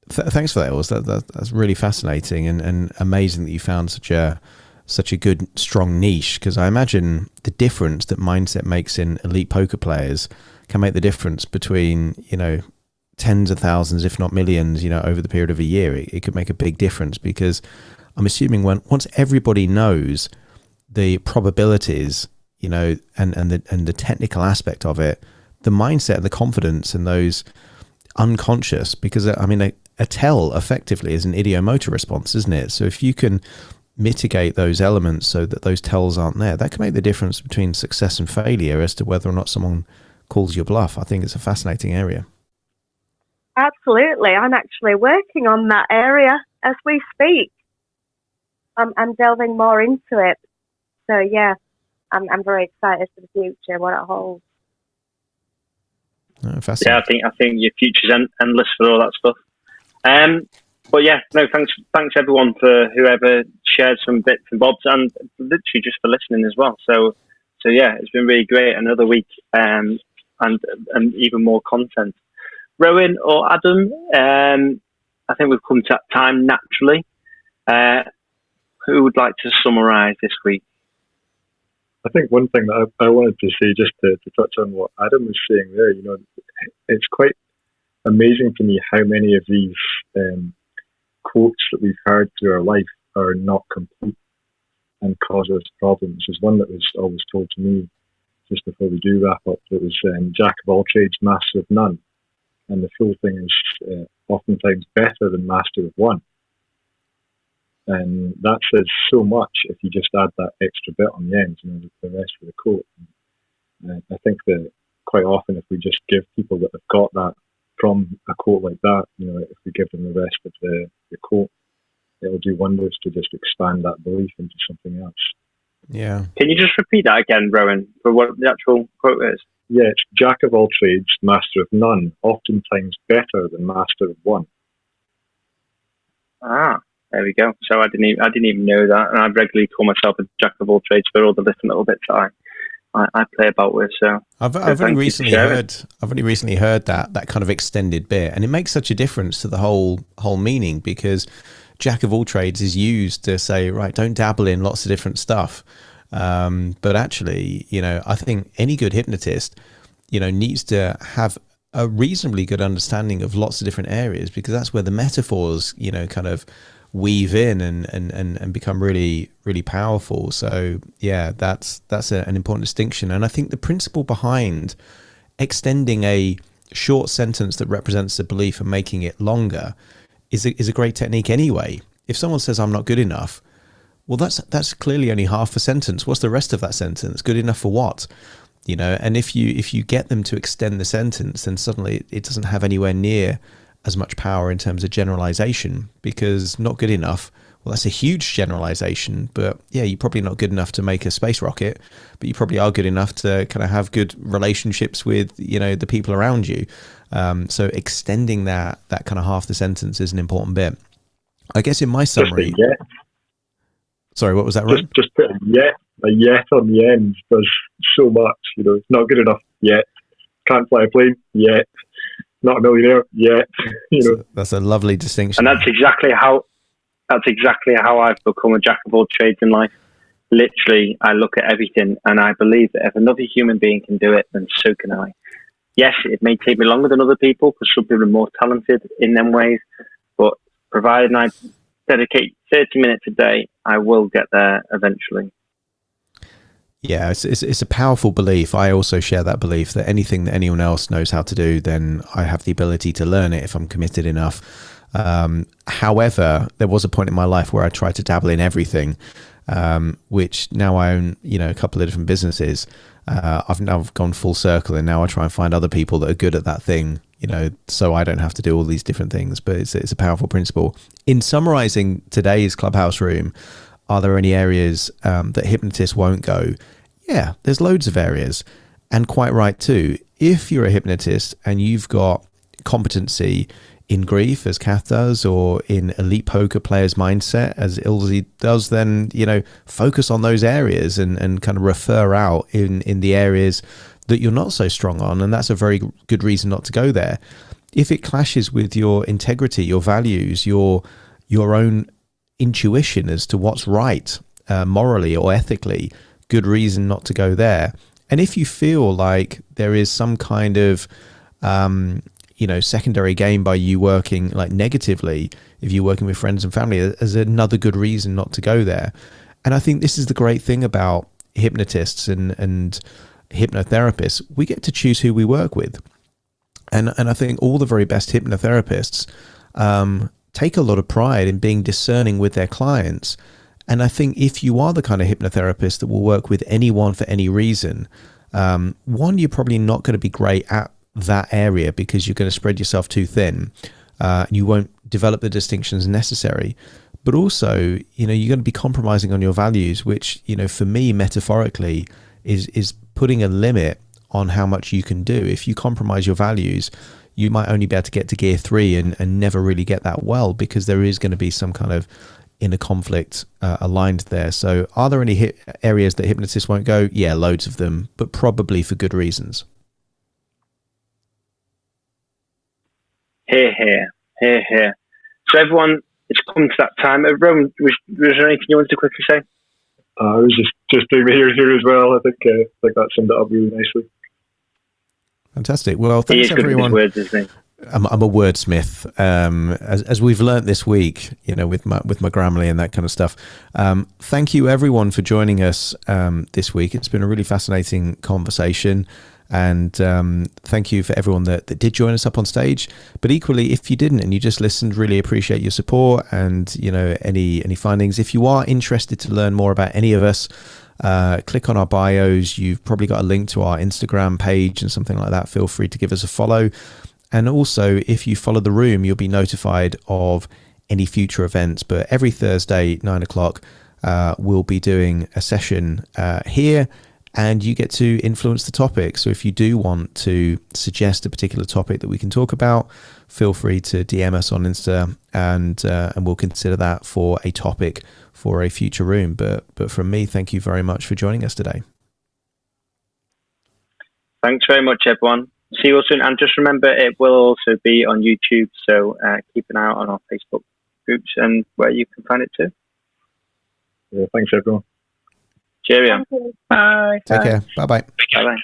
Thanks for that, Els. That's really fascinating and amazing that you found such a good, strong niche, because I imagine the difference that mindset makes in elite poker players can make the difference between, tens of thousands, if not millions, over the period of a year. It could make a big difference, because I'm assuming once everybody knows the probabilities, and the technical aspect of it, the mindset and the confidence and those unconscious, because a tell effectively is an idiomotor response, isn't it? So if you can mitigate those elements so that those tells aren't there, that can make the difference between success and failure as to whether or not someone calls your bluff. I think it's a fascinating area. Absolutely. I'm actually working on that area as we speak. I'm delving more into it. So yeah, I'm very excited for the future, what it holds. Oh, fascinating. Yeah, I think your future's endless for all that stuff. But yeah, no, thanks everyone for whoever shared some bits and bobs, and literally just for listening as well. So yeah, it's been really great. Another week, and even more content. Rowan or Adam, I think we've come to that time naturally. who would like to summarise this week? I think one thing that I wanted to say, just to touch on what Adam was saying there, it's quite amazing to me how many of these quotes that we've heard through our life are not complete and cause us problems. There's one that was always told to me just before we do wrap up. It was Jack of all trades, master of none. And the full thing is oftentimes better than master of one. And that says so much if you just add that extra bit on the end, the rest of the quote. I think that quite often if we just give people that have got that from a quote like that, if we give them the rest of the quote, it'll do wonders to just expand that belief into something else. Yeah. Can you just repeat that again, Rowan, for what the actual quote is? Yeah, it's Jack of all trades, master of none, oftentimes better than master of one. Ah, there we go. So I didn't even know that, and I regularly call myself a jack of all trades for all the different little bits that I play about with. So I've only recently heard that kind of extended bit, and it makes such a difference to the whole meaning, because jack of all trades is used to say, right, don't dabble in lots of different stuff. But actually, I think any good hypnotist, needs to have a reasonably good understanding of lots of different areas, because that's where the metaphors, kind of weave in and become really, really powerful. So yeah, that's an important distinction. And I think the principle behind extending a short sentence that represents a belief and making it longer is a great technique anyway. If someone says I'm not good enough, well, that's clearly only half a sentence. What's the rest of that sentence? Good enough for what? And if you get them to extend the sentence, then suddenly it doesn't have anywhere near as much power in terms of generalization, because not good enough, well, that's a huge generalization. But yeah, you're probably not good enough to make a space rocket, but you probably are good enough to kind of have good relationships with, the people around you. So extending that kind of half the sentence is an important bit. I guess in my summary... Sorry, what was that, Ron? Just put a yet on the end does so much. It's not good enough yet. Can't fly a plane yet. Not a millionaire yet. So that's a lovely distinction. And that's exactly how I've become a jack of all trades in life. Literally, I look at everything and I believe that if another human being can do it, then so can I. Yes, it may take me longer than other people, because some people are more talented in them ways, but provided I dedicate 30 minutes a day, I will get there eventually. Yeah, it's a powerful belief. I also share that belief that anything that anyone else knows how to do, then I have the ability to learn it if I'm committed enough. However, there was a point in my life where I tried to dabble in everything, which now I own, a couple of different businesses. I've now gone full circle, and now I try and find other people that are good at that thing, so I don't have to do all these different things. But it's a powerful principle. In summarizing today's Clubhouse room, are there any areas that hypnotists won't go? Yeah, there's loads of areas, and quite right too. If you're a hypnotist and you've got competency in grief, as Kath does, or in elite poker players' mindset, as Ilse does, then, focus on those areas and kind of refer out in the areas that you're not so strong on. And that's a very good reason not to go there. If it clashes with your integrity, your values, your own intuition as to what's right, morally or ethically, good reason not to go there. And if you feel like there is some kind of, secondary gain by you working like negatively, if you're working with friends and family, as another good reason not to go there. And I think this is the great thing about hypnotists and hypnotherapists. We get to choose who we work with. And I think all the very best hypnotherapists take a lot of pride in being discerning with their clients. And I think if you are the kind of hypnotherapist that will work with anyone for any reason, one, you're probably not going to be great at that area because you're going to spread yourself too thin. And you won't develop the distinctions necessary. But also, you're going to be compromising on your values, which, for me, metaphorically, is putting a limit on how much you can do. If you compromise your values, you might only be able to get to gear 3 and never really get that well, because there is going to be some kind of inner conflict aligned there. So are there any areas that hypnotists won't go? Yeah, loads of them, but probably for good reasons. Hear, hear, hear, hear. So everyone, it's come to that time. Rowan, was there anything you wanted to quickly say? I was just doing the here as well. I think that summed it up really nicely. Fantastic. Well, He thanks is good with everyone. his words, isn't he? I'm a wordsmith, as we've learnt this week, with my Grammarly and that kind of stuff. Thank you everyone for joining us this week. It's been a really fascinating conversation, and thank you for everyone that did join us up on stage. But equally, if you didn't and you just listened, really appreciate your support and any findings. If you are interested to learn more about any of us, click on our bios. You've probably got a link to our Instagram page and something like that. Feel free to give us a follow. And also, if you follow the room, you'll be notified of any future events. But every Thursday, 9 o'clock, we'll be doing a session here, and you get to influence the topic. So if you do want to suggest a particular topic that we can talk about, feel free to DM us on Insta, and we'll consider that for a topic for a future room. But from me, thank you very much for joining us today. Thanks very much, everyone. See you all soon. And just remember, it will also be on YouTube. So keep an eye out on our Facebook groups and where you can find it too. Yeah, thanks, everyone. Cheerio. Bye. Take care. Bye-bye. Bye-bye.